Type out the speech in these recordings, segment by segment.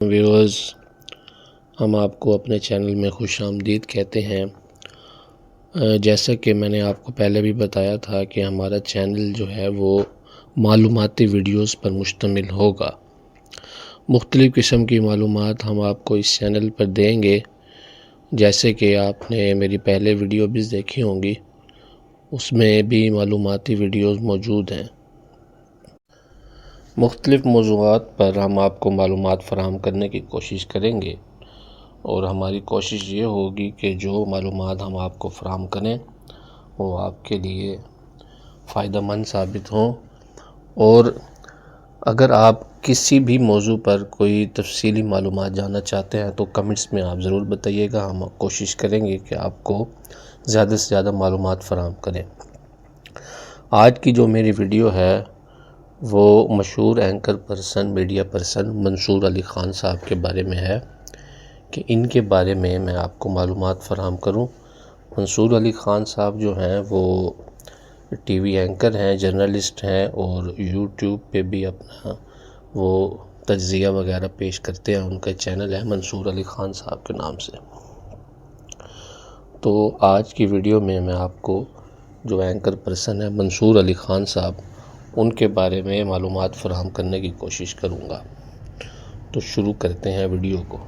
Viewers, ہم آپ کو اپنے چینل میں خوش آمدید کہتے ہیں۔ جیسا کہ میں نے آپ کو پہلے بھی بتایا تھا کہ ہمارا چینل جو ہے وہ معلوماتی ویڈیوز پر مشتمل ہوگا۔ مختلف قسم کی معلومات ہم آپ کو اس چینل پر دیں گے، جیسے کہ آپ نے میری پہلے ویڈیو بھی دیکھی ہوں گی، اس میں بھی معلوماتی ویڈیوز موجود ہیں۔ مختلف موضوعات پر ہم آپ کو معلومات فراہم کرنے کی کوشش کریں گے، اور ہماری کوشش یہ ہوگی کہ جو معلومات ہم آپ کو فراہم کریں وہ آپ کے لیے فائدہ مند ثابت ہوں۔ اور اگر آپ کسی بھی موضوع پر کوئی تفصیلی معلومات جاننا چاہتے ہیں تو کمنٹس میں آپ ضرور بتائیے گا، ہم کوشش کریں گے کہ آپ کو زیادہ سے زیادہ معلومات فراہم کریں۔ آج کی جو میری ویڈیو ہے وہ مشہور اینکر پرسن، میڈیا پرسن منصور علی خان صاحب کے بارے میں ہے کہ ان کے بارے میں آپ کو معلومات فراہم کروں۔ منصور علی خان صاحب جو ہیں وہ ٹی وی اینکر ہیں، جرنلسٹ ہیں، اور یوٹیوب پہ بھی اپنا وہ تجزیہ وغیرہ پیش کرتے ہیں۔ ان کا چینل ہے منصور علی خان صاحب کے نام سے۔ تو آج کی ویڈیو میں آپ کو جو اینکر پرسن ہے منصور علی خان صاحب، ان کے بارے میں معلومات فراہم کرنے کی کوشش کروں گا۔ تو شروع کرتے ہیں ویڈیو کو۔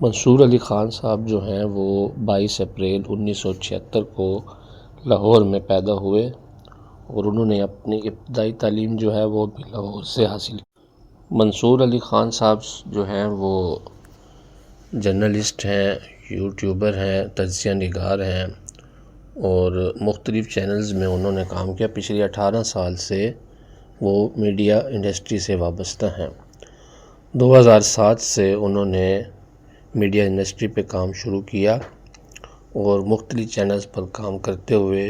منصور علی خان صاحب جو ہیں وہ 22 اپریل 1976 کو لاہور میں پیدا ہوئے، اور انہوں نے اپنی ابتدائی تعلیم جو ہے وہ بھی لاہور سے حاصل کی۔ منصور علی خان صاحب جو ہیں وہ جرنلسٹ ہیں، یوٹیوبر ہیں، تجزیہ نگار ہیں، اور مختلف چینلز میں انہوں نے کام کیا۔ پچھلے 18 سال سے وہ میڈیا انڈسٹری سے وابستہ ہیں۔ 2007 سے انہوں نے میڈیا انڈسٹری پہ کام شروع کیا، اور مختلف چینلز پر کام کرتے ہوئے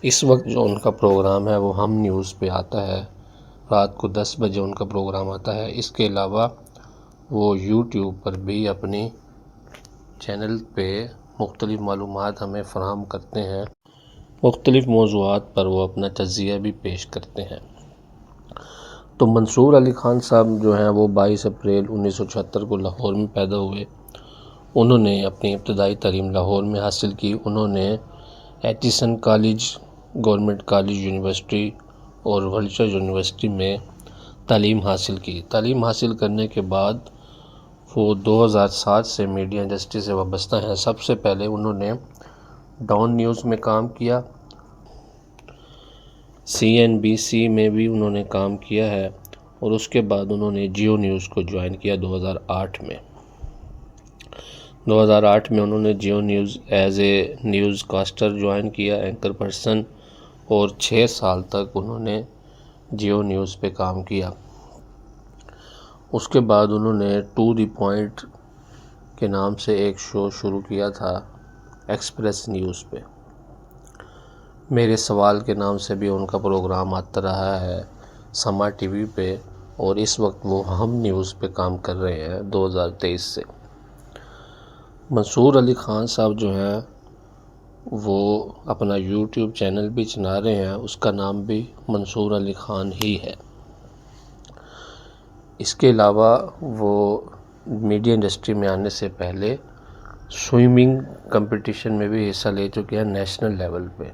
اس وقت جو ان کا پروگرام ہے وہ ہم نیوز پہ آتا ہے، رات کو 10 بجے ان کا پروگرام آتا ہے۔ اس کے علاوہ وہ یوٹیوب پر بھی اپنی چینل پہ مختلف معلومات ہمیں فراہم کرتے ہیں، مختلف موضوعات پر وہ اپنا تجزیہ بھی پیش کرتے ہیں۔ تو منصور علی خان صاحب جو ہیں وہ 22 اپریل 1976 کو لاہور میں پیدا ہوئے۔ انہوں نے اپنی ابتدائی تعلیم لاہور میں حاصل کی۔ انہوں نے ایٹیسن کالج، گورنمنٹ کالج یونیورسٹی اور ولچر یونیورسٹی میں تعلیم حاصل کی۔ تعلیم حاصل کرنے کے بعد وہ 2007 سے میڈیا انڈسٹری سے وابستہ ہیں۔ سب سے پہلے انہوں نے ڈان نیوز میں کام کیا، CNBC میں بھی انہوں نے کام کیا ہے، اور اس کے بعد انہوں نے جیو نیوز کو جوائن کیا 2008 میں۔ 2008 میں انہوں نے Geo news as a newscaster join کیا، اینکر پرسن، اور 6 سال تک انہوں نے جیو نیوز پہ کام کیا۔ اس کے بعد انہوں نے ٹو دی پوائنٹ کے نام سے ایک شو شروع کیا تھا ایکسپریس نیوز پہ۔ میرے سوال کے نام سے بھی ان کا پروگرام آتا رہا ہے سما ٹی وی پہ، اور اس وقت وہ ہم نیوز پہ کام کر رہے ہیں 2023 سے۔ منصور علی خان صاحب جو ہیں وہ اپنا یوٹیوب چینل بھی چلا رہے ہیں، اس کا نام بھی منصور علی خان ہی ہے۔ اس کے علاوہ وہ میڈیا انڈسٹری میں آنے سے پہلے سوئمنگ کمپٹیشن میں بھی حصہ لے چکے ہیں نیشنل لیول پہ،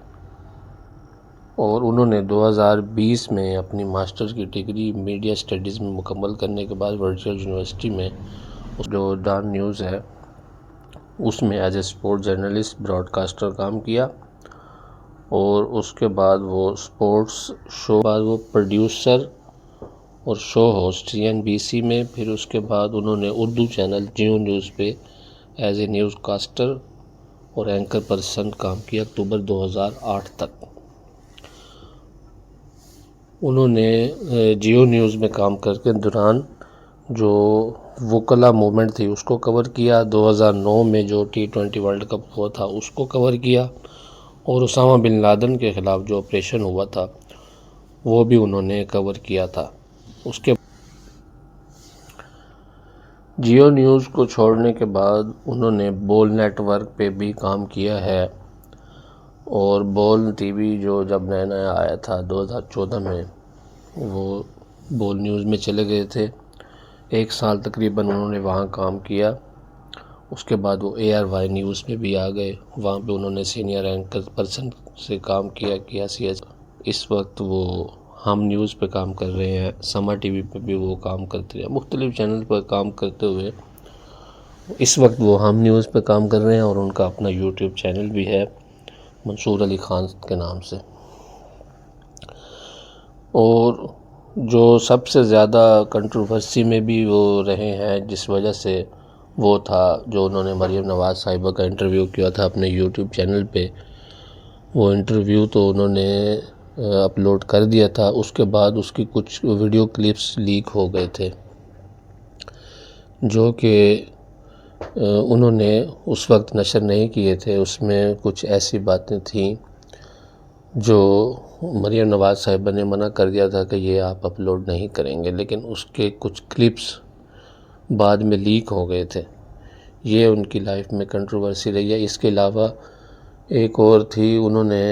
اور انہوں نے 2020 میں اپنی ماسٹر کی ڈگری میڈیا اسٹڈیز میں مکمل کرنے کے بعد ورچوئل یونیورسٹی میں جو ڈان نیوز ہے اس میں as a sport journalist broadcaster کام کیا، اور اس کے بعد وہ اسپورٹس شو بعد وہ پروڈیوسر اور شو ہوسٹ CNBC میں، پھر اس کے بعد انہوں نے اردو چینل جیو نیوز پہ ایز اے نیوز کاسٹر اور اینکر پرسن کام کیا اکتوبر 2008 تک۔ انہوں نے جیو نیوز میں کام کر کے دوران جو وکلا موومنٹ تھی اس کو کور کیا، 2009 میں جو T20 ورلڈ کپ ہوا تھا اس کو کور کیا، اور اسامہ بن لادن کے خلاف جو آپریشن ہوا تھا وہ بھی انہوں نے کور کیا تھا۔ اس کے جیو نیوز کو چھوڑنے کے بعد انہوں نے بول نیٹ ورک پہ بھی کام کیا ہے، اور بول ٹی وی جو جب نیا نیا آیا تھا 2014 میں وہ بول نیوز میں چلے گئے تھے۔ 1 سال تقریباً انہوں نے وہاں کام کیا۔ اس کے بعد وہ ARY نیوز میں بھی آ گئے، وہاں پہ انہوں نے سینئر اینکر پرسن سے کام کیا سیاسی۔ اس وقت وہ ہم نیوز پہ کام کر رہے ہیں، سما ٹی وی پہ بھی وہ کام کرتے ہیں، مختلف چینل پر کام کرتے ہوئے اس وقت وہ ہم نیوز پہ کام کر رہے ہیں، اور ان کا اپنا یوٹیوب چینل بھی ہے منصور علی خان کے نام سے۔ اور جو سب سے زیادہ کنٹروورسی میں بھی وہ رہے ہیں، جس وجہ سے وہ تھا جو انہوں نے مریم نواز صاحبہ کا انٹرویو کیا تھا اپنے یوٹیوب چینل پہ۔ وہ انٹرویو تو انہوں نے اپلوڈ کر دیا تھا، اس کے بعد اس کی کچھ ویڈیو کلپس لیک ہو گئے تھے، جو کہ انہوں نے اس وقت نشر نہیں کیے تھے۔ اس میں کچھ ایسی باتیں تھیں جو مریم نواز صاحبہ نے منع کر دیا تھا کہ یہ آپ اپلوڈ نہیں کریں گے، لیکن اس کے کچھ کلپس بعد میں لیک ہو گئے تھے۔ یہ ان کی لائف میں کنٹروورسی رہی ہے۔ اس کے علاوہ ایک اور تھی، انہوں نے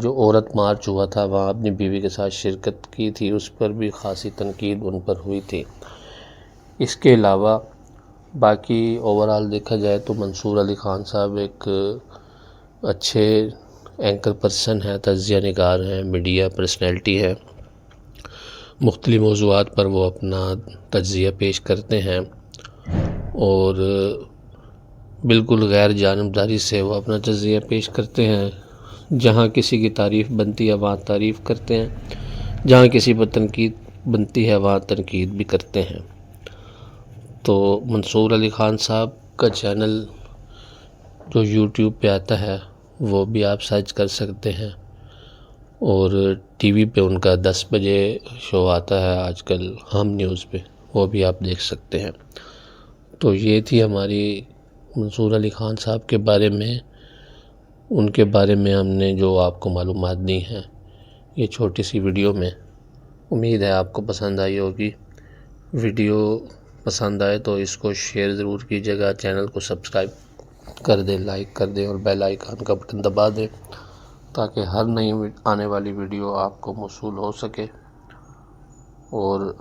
جو عورت مارچ ہوا تھا وہاں اپنی بیوی کے ساتھ شرکت کی تھی، اس پر بھی خاصی تنقید ان پر ہوئی تھی۔ اس کے علاوہ باقی اوورآل دیکھا جائے تو منصور علی خان صاحب ایک اچھے اینکر پرسن ہیں، تجزیہ نگار ہیں، میڈیا پرسنالٹی ہیں۔ مختلف موضوعات پر وہ اپنا تجزیہ پیش کرتے ہیں، اور بالکل غیر جانبداری سے وہ اپنا تجزیہ پیش کرتے ہیں۔ جہاں کسی کی تعریف بنتی ہے وہاں تعریف کرتے ہیں، جہاں کسی پر تنقید بنتی ہے وہاں تنقید بھی کرتے ہیں۔ تو منصور علی خان صاحب کا چینل جو یوٹیوب پہ آتا ہے وہ بھی آپ سرچ کر سکتے ہیں، اور ٹی وی پہ ان کا 10 بجے شو آتا ہے آج کل ہم نیوز پہ، وہ بھی آپ دیکھ سکتے ہیں۔ تو یہ تھی ہماری منصور علی خان صاحب کے بارے میں، ان کے بارے میں ہم نے جو آپ کو معلومات دی ہیں یہ چھوٹی سی ویڈیو میں۔ امید ہے آپ کو پسند آئی ہوگی۔ ویڈیو پسند آئے تو اس کو شیئر ضرور کیجیے گا، چینل کو سبسکرائب کر دیں، لائک کر دیں، اور بیل آئیکن کا بٹن دبا دیں تاکہ ہر نئی آنے والی ویڈیو آپ کو موصول ہو سکے۔ اور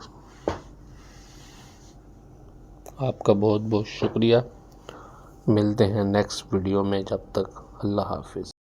آپ کا بہت بہت شکریہ۔ ملتے ہیں نیکسٹ ویڈیو میں، جب تک اللہ حافظ۔